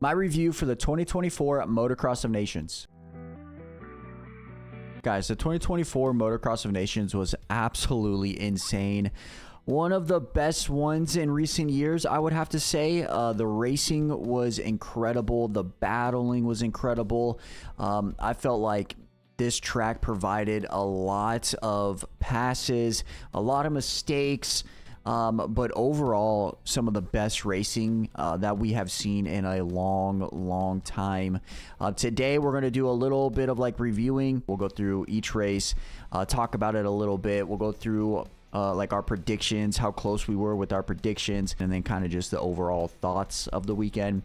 My review for the 2024 Motocross of Nations. Guys, the 2024 Motocross of Nations was absolutely insane. One of the best ones in recent years, I would have to say. The racing was incredible. The battling was incredible. I felt like this track provided a lot of passes, a lot of mistakes. But overall, some of the best racing that we have seen in a long time. Today, we're going to do a little bit of like reviewing. We'll go through each race, talk about it a little bit. We'll go through like our predictions, how close we were with our predictions, and then kind of just the overall thoughts of the weekend.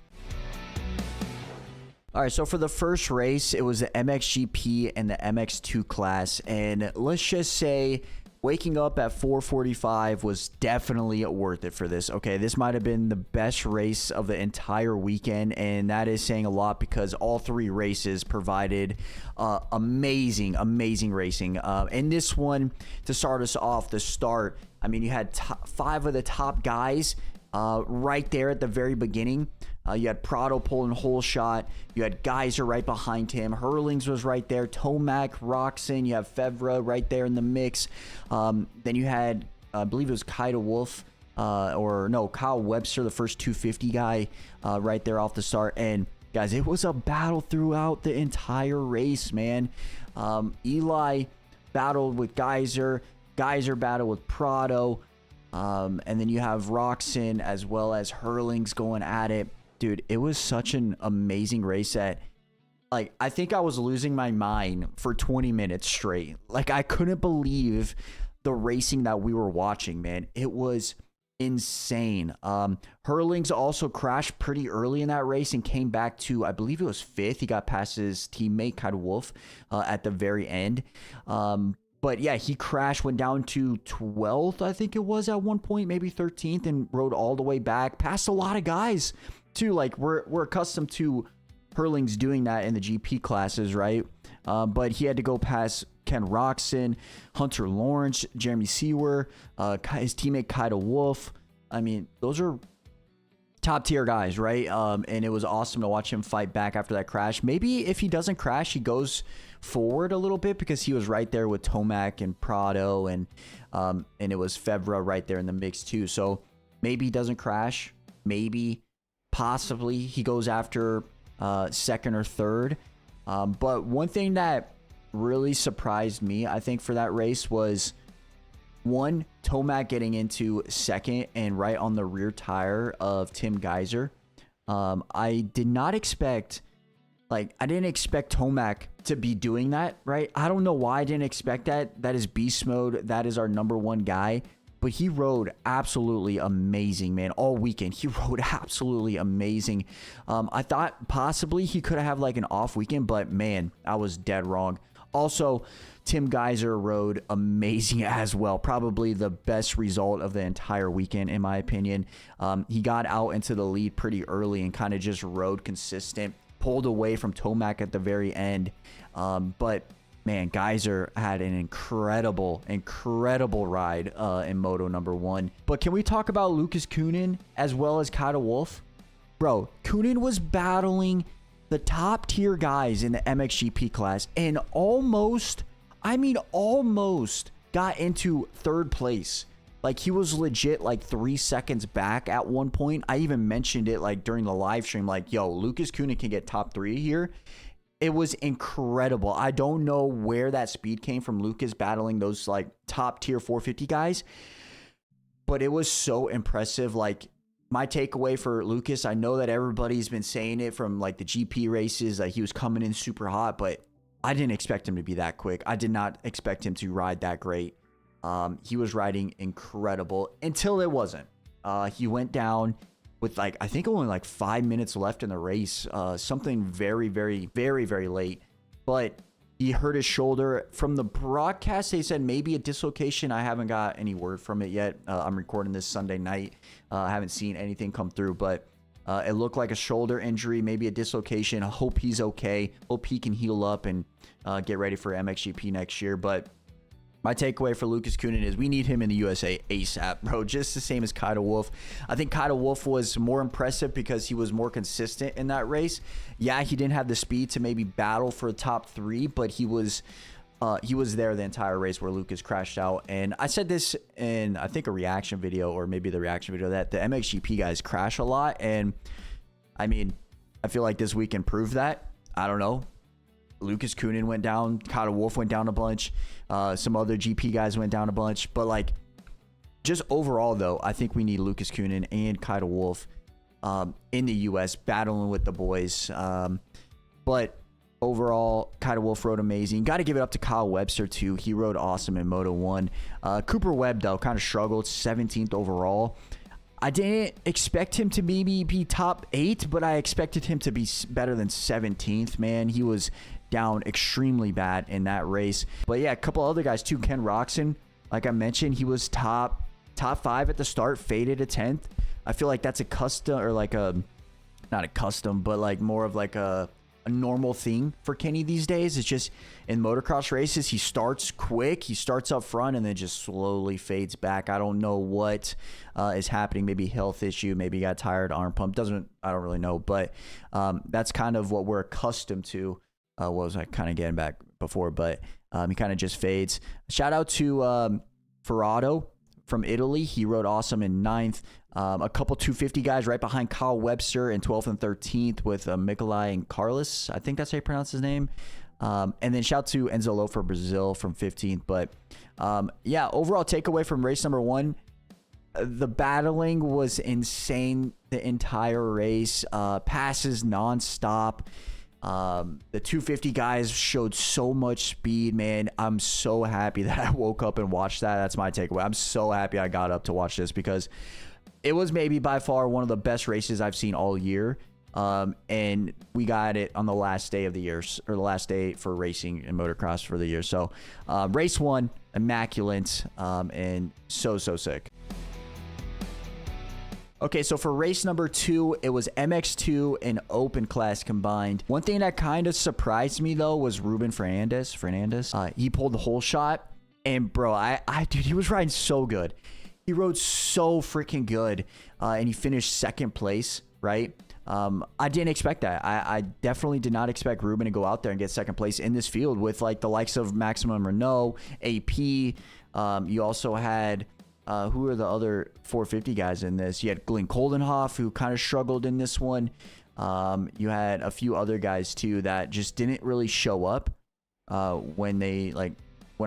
All right, so for the first race, it was the MXGP and the MX2 class. And let's just say waking up at 4:45 was definitely worth it for this. Okay, this might have been the best race of the entire weekend, and that is saying a lot because all three races provided amazing racing. And this one, to start us off, the start, I mean, you had 5 of the top guys right there at the very beginning. You had Prado pulling whole shot. You had Geyser right behind him. Hurlings was right there. Tomac, Roxon. You have Fevra right there in the mix. Then you had, I believe it was Kyle Webster, the first 250 guy right there off the start. And guys, it was a battle throughout the entire race, man. Eli battled with Geyser. Geyser battled with Prado. And then you have Roxon as well as Hurlings going at it. Dude, it was such an amazing race that, like, I think I was losing my mind for 20 minutes straight. Like, I couldn't believe the racing that we were watching, man. It was insane. Hurlings also crashed pretty early in that race and came back to, I believe it was 5th. He got past his teammate, Kyle Wolf, at the very end. But yeah, he crashed, went down to 12th, I think it was at one point, maybe 13th, and rode all the way back. Passed a lot of guys, too. Like, we're accustomed to Hurlings doing that in the GP classes, right? But he had to go past Ken Roxon, Hunter Lawrence, Jeremy Sewer, his teammate Kyle Wolf. I mean, those are top tier guys, right? And it was awesome to watch him fight back after that crash. Maybe if he doesn't crash, he goes forward a little bit because he was right there with Tomac and Prado, and it was Fevra right there in the mix too. So maybe he doesn't crash. Maybe, possibly, he goes after second or third. But one thing that really surprised me, I think, for that race was, one, Tomac getting into second and right on the rear tire of Tim Geyser. I did not expect, I didn't expect Tomac to be doing that, right? I don't know why I didn't expect that. That is beast mode. That is our #1 guy. But he rode absolutely amazing, man. All weekend, he rode absolutely amazing. I thought possibly he could have like an off weekend, but man, I was dead wrong. Also, Tim Geyser rode amazing as well. Probably the best result of the entire weekend, in my opinion. He got out into the lead pretty early and kind of just rode consistent. Pulled away from Tomac at the very end. But man, Geyser had an incredible ride in Moto #1. But can we talk about Lucas Coonan as well as Kyle Wolf? Bro, Coonan was battling the top tier guys in the MXGP class and almost got into 3rd place. Like, he was legit like 3 seconds back at one point. I even mentioned it like during the live stream, like, yo, Lucas Coonan can get top 3 here. It was incredible. I don't know where that speed came from, Lucas battling those like top tier 450 guys, but it was so impressive. Like, my takeaway for Lucas, I know that everybody's been saying it from like the GP races, like he was coming in super hot, but I didn't expect him to be that quick. I did not expect him to ride that great. He was riding incredible until it wasn't. He went down with like, I think only like 5 minutes left in the race, something very late, but he hurt his shoulder. From the broadcast, they said maybe a dislocation. I haven't got any word from it yet. I'm recording this Sunday night. I haven't seen anything come through, but it looked like a shoulder injury, maybe a dislocation. I hope he's okay. Hope he can heal up and get ready for MXGP next year. But My takeaway for Lucas Kunin is we need him in the USA ASAP, bro. Just the same as Kyle Wolf. I think Kyle Wolf was more impressive because he was more consistent in that race. Yeah, he didn't have the speed to maybe battle for the top 3, but he was there the entire race where Lucas crashed out. And I said this in, I think, a reaction video, or maybe the reaction video, that the MXGP guys crash a lot. And I mean, I feel like this weekend proved that. I don't know. Lucas Kunin went down. Kyle Wolf went down a bunch. Some other GP guys went down a bunch. But, like, just overall, though, I think we need Lucas Kunin and Kyle Wolf in the U.S. battling with the boys. But overall, Kyle Wolf rode amazing. Got to give it up to Kyle Webster, too. He rode awesome in Moto 1. Cooper Webb, though, kind of struggled. 17th overall. I didn't expect him to maybe be top 8, but I expected him to be better than 17th, man. He was down extremely bad in that race. But yeah, a couple other guys too. Ken Roxon, like I mentioned, he was top 5 at the start, faded to 10th. I feel like that's a custom, or like a, not a custom, but like more of like a normal thing for Kenny these days. It's just in motocross races, he starts quick, he starts up front, and then just slowly fades back. I don't know what is happening. Maybe health issue, maybe he got tired, arm pump, I don't really know, but that's kind of what we're accustomed to. What was I kind of getting back before, but he kind of just fades. Shout out to Ferrado from Italy. He rode awesome in 9th. A couple 250 guys right behind Kyle Webster in 12th and 13th with Mikolai and Carlos. I think that's how you pronounce his name. And then shout out to Enzo Lo for Brazil from 15th. But yeah, overall takeaway from race number 1, the battling was insane the entire race. Passes nonstop. The 250 guys showed so much speed, man. I'm so happy that I woke up and watched that. That's my takeaway. I'm so happy I got up to watch this because it was maybe by far one of the best races I've seen all year. And we got it on the last day of the year, or the last day for racing and motocross for the year. So race 1, immaculate, and so sick. Okay, so for race number 2, it was MX2 and Open class combined. One thing that kind of surprised me, though, was Ruben Fernandez. He pulled the whole shot. And, bro, dude, he was riding so good. He rode so freaking good. And he finished 2nd place, right? I didn't expect that. I definitely did not expect Ruben to go out there and get 2nd place in this field with, like, the likes of Maximum Renault, AP. You also had... who are the other 450 guys in this? You had Glenn Koldenhoff, who kind of struggled in this one. You had a few other guys too that just didn't really show up when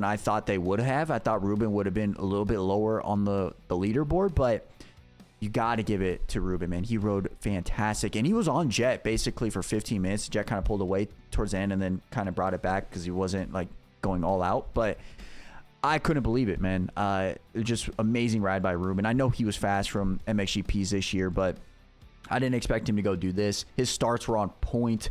I thought they would have. I thought Ruben would have been a little bit lower on the leaderboard, but you got to give it to Ruben, man. He rode fantastic, and he was on Jet basically for 15 minutes. Jet kind of pulled away towards the end and then kind of brought it back because he wasn't like going all out, but I couldn't believe it, man. Just amazing ride by Ruben. I know he was fast from MXGPs this year, but I didn't expect him to go do this. His starts were on point.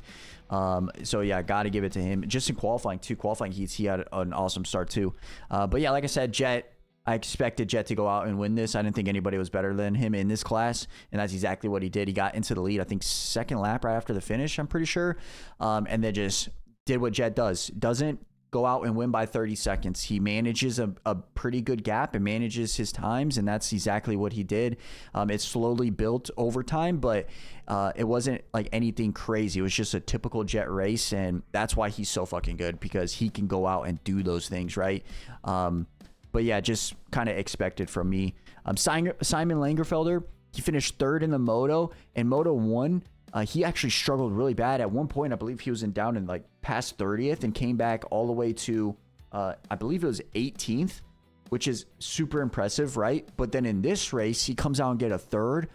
So, yeah, got to give it to him. Just in qualifying, 2 qualifying heats, he had an awesome start, too. But, yeah, like I said, Jet, I expected Jet to go out and win this. I didn't think anybody was better than him in this class, and that's exactly what he did. He got into the lead, I think, 2nd lap right after the finish, I'm pretty sure, and then just did what Jet does. Doesn't go out and win by 30 seconds. He manages a pretty good gap and manages his times, and that's exactly what he did. It slowly built over time, but it wasn't like anything crazy. It was just a typical Jet race, and that's why he's so fucking good, because he can go out and do those things, right? But yeah, just kind of expected from me. Simon Langerfelder, he finished 3rd in the Moto, and Moto 1, he actually struggled really bad. At one point, I believe he was down in like past 30th and came back all the way to, I believe it was 18th, which is super impressive, right? But then in this race, he comes out and get a 3rd.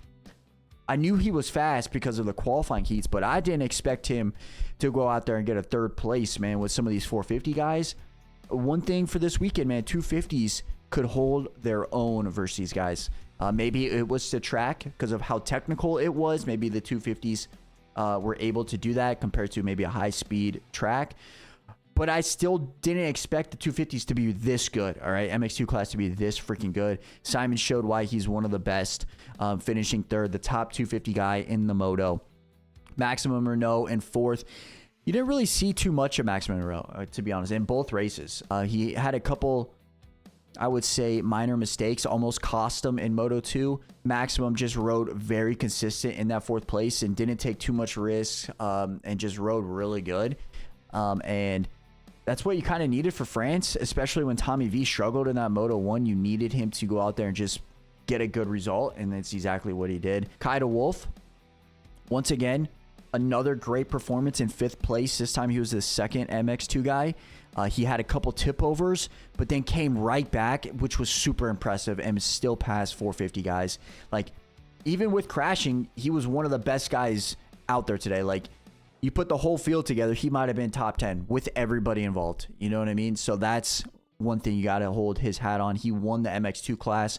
I knew he was fast because of the qualifying heats, but I didn't expect him to go out there and get a 3rd place, man, with some of these 450 guys. One thing for this weekend, man, 250s could hold their own versus these guys. Maybe it was the track because of how technical it was. Maybe the 250s were able to do that compared to maybe a high-speed track. But I still didn't expect the 250s to be this good, all right? MX2 class to be this freaking good. Simon showed why he's one of the best, finishing 3rd, the top 250 guy in the Moto. Maximum Renault in 4th. You didn't really see too much of Maximum Renault, to be honest, in both races. He had a couple I would say, minor mistakes almost cost him in Moto 2. Maximum just rode very consistent in that 4th place and didn't take too much risk, and just rode really good. And that's what you kind of needed for France, especially when Tommy V struggled in that Moto 1. You needed him to go out there and just get a good result, and that's exactly what he did. Kyle Wolf, once again, another great performance in 5th place. This time he was the second MX2 guy. He had a couple tip overs, but then came right back, which was super impressive, and still passed 450 guys. Like, even with crashing, he was one of the best guys out there today. Like, you put the whole field together, he might have been top 10 with everybody involved. You know what I mean? So that's one thing you got to hold his hat on. He won the MX2 class.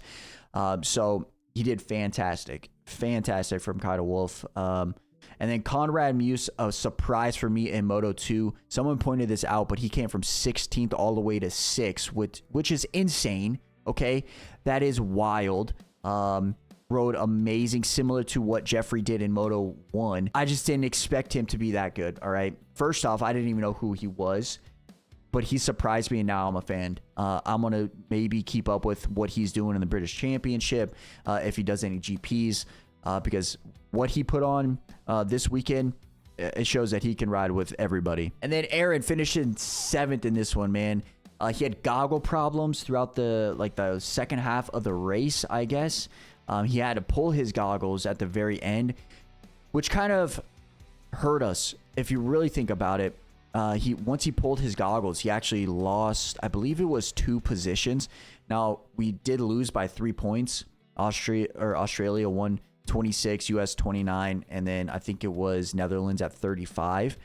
So he did fantastic. Fantastic from Kyle Wolf. And then Conrad Muse, a surprise for me in Moto 2. Someone pointed this out, but he came from 16th all the way to 6th, which is insane. Okay, that is wild. Rode amazing, similar to what Jeffrey did in Moto 1. I just didn't expect him to be that good, all right? First off, I didn't even know who he was, but he surprised me, and now I'm a fan. I'm going to maybe keep up with what he's doing in the British Championship, if he does any GPs, because what he put on this weekend, it shows that he can ride with everybody. And then Aaron finished in 7th in this one, man. He had goggle problems throughout the second half of the race, I guess. He had to pull his goggles at the very end, which kind of hurt us if you really think about it. Once he pulled his goggles, he actually lost, I believe it was 2 positions. Now, we did lose by 3 points. Australia won 26, US 29, and then I think it was Netherlands at 35.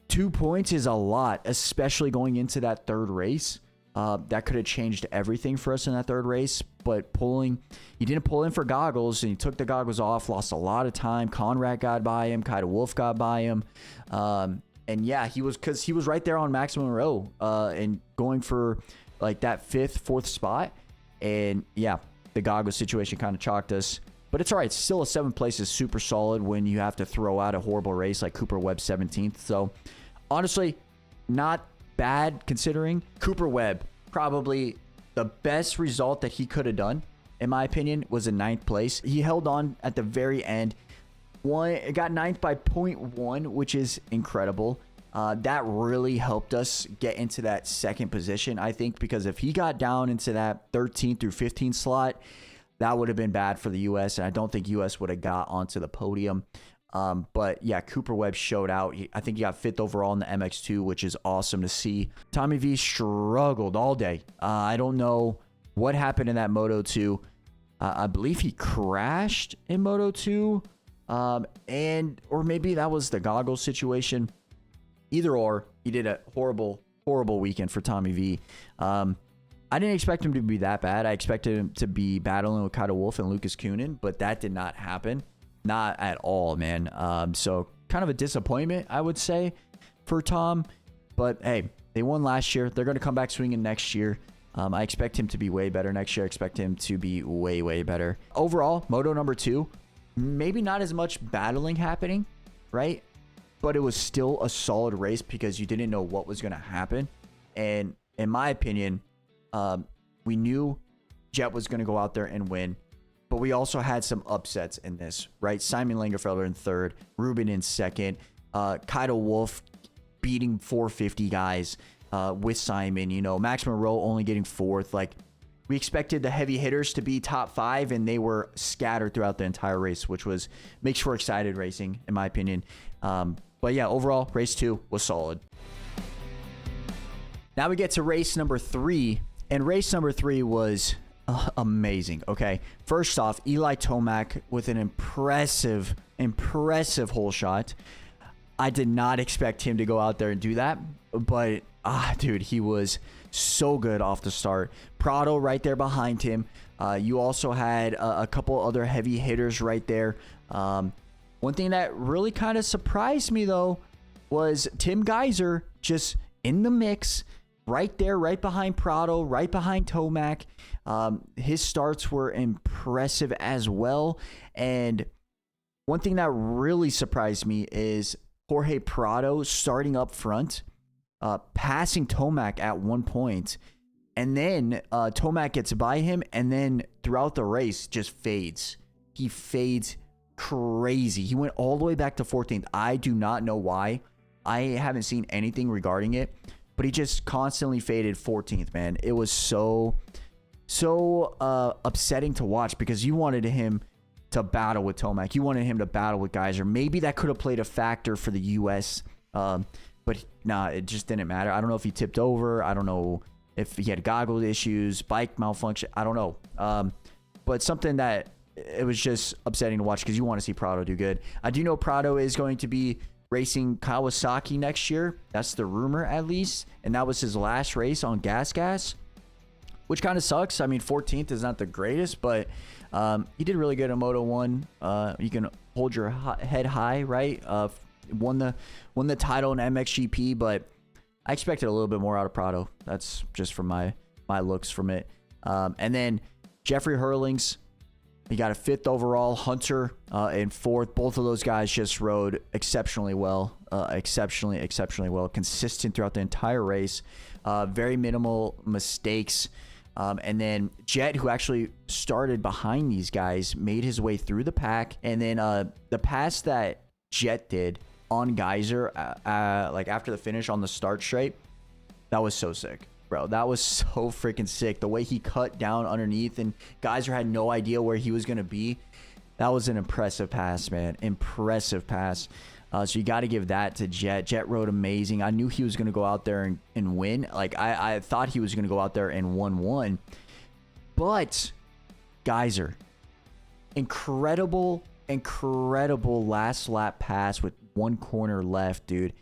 2 points is a lot, especially going into that 3rd race. That could have changed everything for us in that 3rd race, but he didn't pull in for goggles, and he took the goggles off, lost a lot of time. Conrad got by him, Kyle Wolf got by him, and yeah, he was right there on maximum row, and going for like that 5th, 4th spot, and yeah, the goggles situation kind of chalked us. But it's all right. Still, a 7th place is super solid when you have to throw out a horrible race like Cooper Webb 17th. So, honestly, not bad considering. Cooper Webb, probably the best result that he could have done, in my opinion, was in 9th place. He held on at the very end. It got 9th by 0.1, which is incredible. That really helped us get into that 2nd position, I think, because if he got down into that 13th through 15th slot, that would have been bad for the U.S., and I don't think U.S. would have got onto the podium. But yeah, Cooper Webb showed out. I think he got 5th overall in the MX2, which is awesome to see. Tommy V struggled all day. I don't know what happened in that Moto 2. I believe he crashed in Moto 2, or maybe that was the goggles situation. Either or, he did a horrible weekend for Tommy V. I didn't expect him to be that bad. I expected him to be battling with Kyle Wolf and Lucas Kunin, but that did not happen. Not at all, man. So kind of a disappointment, I would say, for Tom. But hey, they won last year. They're going to come back swinging next year. I expect him to be way better next year. I expect him to be way, way better. Overall, Moto number 2, maybe not as much battling happening, right? But it was still a solid race because you didn't know what was going to happen. And in my opinion, we knew Jet was going to go out there and win, but we also had some upsets in this, right? Simon Langerfelder in 3rd, Ruben in 2nd, Kyle Wolf beating 450 guys with Simon, Max Moreau only getting 4th. Like, we expected the heavy hitters to be top 5, and they were scattered throughout the entire race, which makes for excited racing, in my opinion. But yeah, overall, race 2 was solid. Now we get to race number 3. And race number 3 was amazing, okay? First off, Eli Tomac with an impressive hole shot. I did not expect him to go out there and do that, but, dude, he was so good off the start. Prado right there behind him. You also had a couple other heavy hitters right there. One thing that really kind of surprised me, though, was Tim Geiser just in the mix. Right there, right behind Prado, right behind Tomac. His starts were impressive as well. And one thing that really surprised me is Jorge Prado starting up front, passing Tomac at one point. And then Tomac gets by him, and then throughout the race just fades. He fades crazy. He went all the way back to 14th. I do not know why. I haven't seen anything regarding it, but he just constantly faded 14th, man. It was so upsetting to watch because you wanted him to battle with Tomac. You wanted him to battle with Geyser. Maybe that could have played a factor for the U.S., but nah, it just didn't matter. I don't know if he tipped over. I don't know if he had goggle issues, bike malfunction. I don't know. But something that it was just upsetting to watch because you want to see Prado do good. I do know Prado is going to be racing Kawasaki next year. That's the rumor, at least. And that was his last race on Gas, which kind of sucks. I mean, 14th is not the greatest, but he did really good in Moto 1. You can hold your head high, right? Won the title in MXGP, but I expected a little bit more out of Prado. That's just from my looks from it. And then Jeffrey Hurlings, he got a 5th overall. Hunter in 4th. Both of those guys just rode exceptionally well. Exceptionally well. Consistent throughout the entire race. Very minimal mistakes. And then Jet, who actually started behind these guys, made his way through the pack. And then the pass that Jet did on Geyser, like after the finish on the start straight, that was so sick, bro. That was so freaking sick. The way he cut down underneath and Geyser had no idea where he was going to be. That was an impressive pass, man. Impressive pass. So you got to give that to Jet. Jet rode amazing. I knew he was going to go out there and win. Like, I thought he was going to go out there and 1-1. But Geyser, incredible last lap pass with 1 corner left, dude.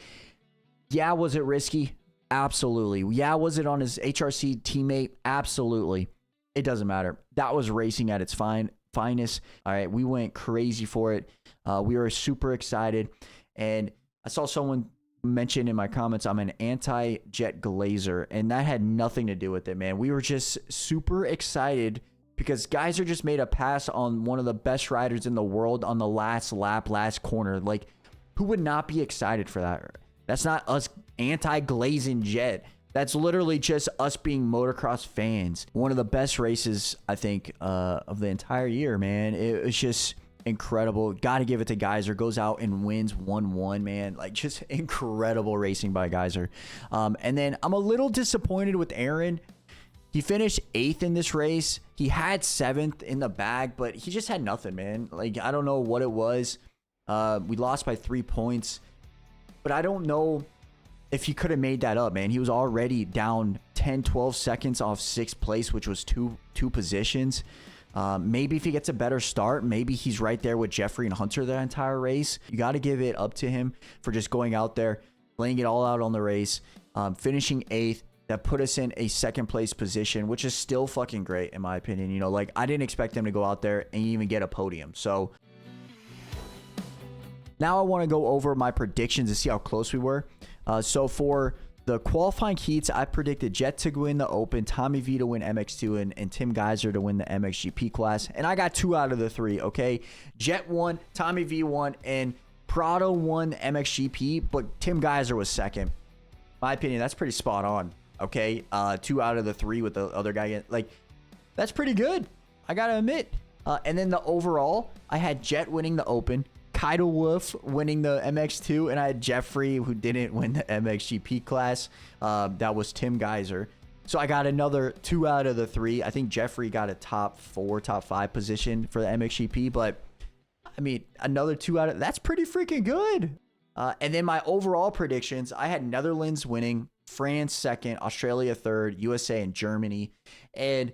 Yeah, was it risky? Absolutely. Yeah, was it on his HRC teammate? Absolutely. It doesn't matter. That was racing at its finest. All right, we went crazy for it. We were super excited. And I saw someone mention in my comments, I'm an anti-Jet Glazer, and that had nothing to do with it, man. We were just super excited because Geyser just made a pass on one of the best riders in the world on the last lap, last corner. Like, who would not be excited for that? That's not us anti-glazing Jet. That's literally just us being motocross fans. One of the best races, I think, of the entire year, man. It was just incredible. Got to give it to Geyser. Goes out and wins 1-1, man. Like, just incredible racing by Geyser. And then I'm a little disappointed with Aaron. He finished 8th in this race. He had 7th in the bag, but he just had nothing, man. Like, I don't know what it was. We lost by 3 points, but I don't know if he could have made that up, man. He was already down 10-12 seconds off 6th place, which was two positions. Maybe if he gets a better start, maybe he's right there with Jeffrey and Hunter the entire race. You got to give it up to him for just going out there, laying it all out on the race, finishing 8th. That put us in a 2nd place position, which is still fucking great in my opinion. You know, like, I didn't expect him to go out there and even get a podium. So now I want to go over my predictions to see how close we were. So for the qualifying heats, I predicted Jet to win the Open, Tommy V to win MX2, and Tim Geyser to win the MXGP class. And I got 2 out of the 3, okay? Jet won, Tommy V won, and Prado won the MXGP, but Tim Geyser was 2nd. My opinion, that's pretty spot on, okay? 2 out of the 3 with the other guy. Like, that's pretty good, I gotta admit. And then the overall, I had Jet winning the Open, Kaido Wolf winning the MX2, and I had Jeffrey, who didn't win the MXGP class. That was Tim Geyser. So I got another 2 out of the 3. I think Jeffrey got a top 4, top 5 position for the MXGP, but I mean, another 2 out of that's pretty freaking good. And then my overall predictions, I had Netherlands winning, France 2nd, Australia 3rd, USA and Germany. And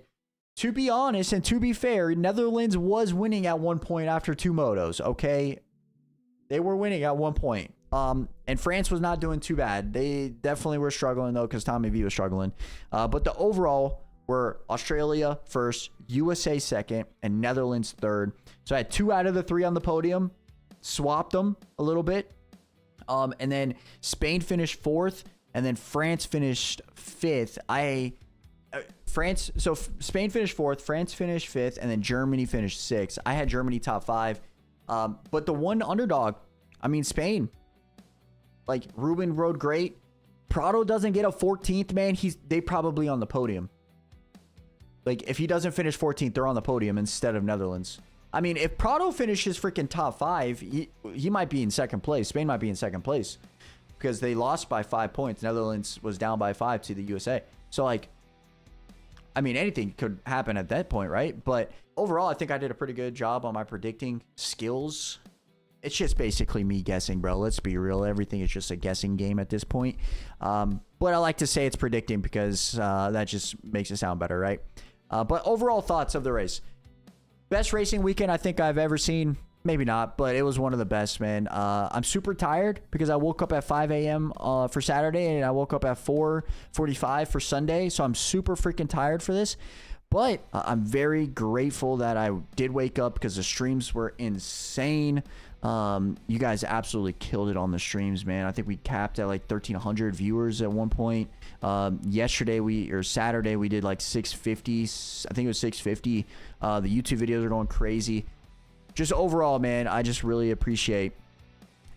to be honest and to be fair, Netherlands was winning at one point after 2 motos, okay? They were winning at one point. And France was not doing too bad. They definitely were struggling, though, because Tommy V was struggling. But the overall were Australia 1st, USA 2nd, and Netherlands 3rd. So I had 2 out of the 3 on the podium. Swapped them a little bit. And then Spain finished 4th, and then France finished 5th. Spain finished 4th, France finished 5th, and then Germany finished 6th. I had Germany top 5. But the one underdog, I mean, Spain, like, Ruben rode great. Prado doesn't get a 14th, man. They probably on the podium. Like, if he doesn't finish 14th, they're on the podium instead of Netherlands. I mean, if Prado finishes freaking top 5, he might be in second place. Spain might be in second place because they lost by 5 points. Netherlands was down by 5 to the USA. So, like, I mean, anything could happen at that point, right? But overall, I think I did a pretty good job on my predicting skills. It's just basically me guessing, bro. Let's be real. Everything is just a guessing game at this point. But I like to say it's predicting because that just makes it sound better, right? But overall thoughts of the race. Best racing weekend I think I've ever seen. Maybe not, but it was one of the best, man. I'm super tired because I woke up at 5 a.m. For Saturday, and I woke up at 4:45 for Sunday. So I'm super freaking tired for this. But I'm very grateful that I did wake up because the streams were insane. You guys absolutely killed it on the streams, man. I think we capped at like 1,300 viewers at one point. Saturday we did like 650. I think it was 650. The YouTube videos are going crazy. Just overall, man, I just really appreciate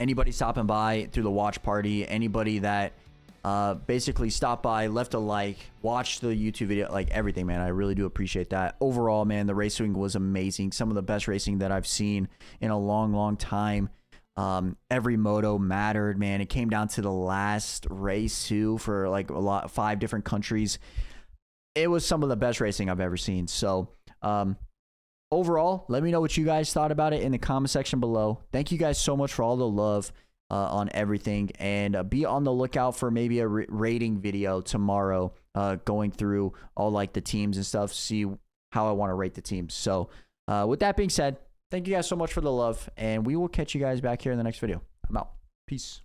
anybody stopping by through the watch party. Anybody that basically stopped by, left a like, watched the YouTube video, like everything, man. I really do appreciate that. Overall, man, the racing was amazing. Some of the best racing that I've seen in a long time. Every moto mattered, man. It came down to the last race too for like 5 different countries. It was some of the best racing I've ever seen. So overall, let me know what you guys thought about it in the comment section below. Thank you guys so much for all the love on everything, and be on the lookout for maybe a rating video tomorrow, going through all like the teams and stuff, see how I want to rate the teams. So with that being said, thank you guys so much for the love, and we will catch you guys back here in the next video. I'm out. Peace.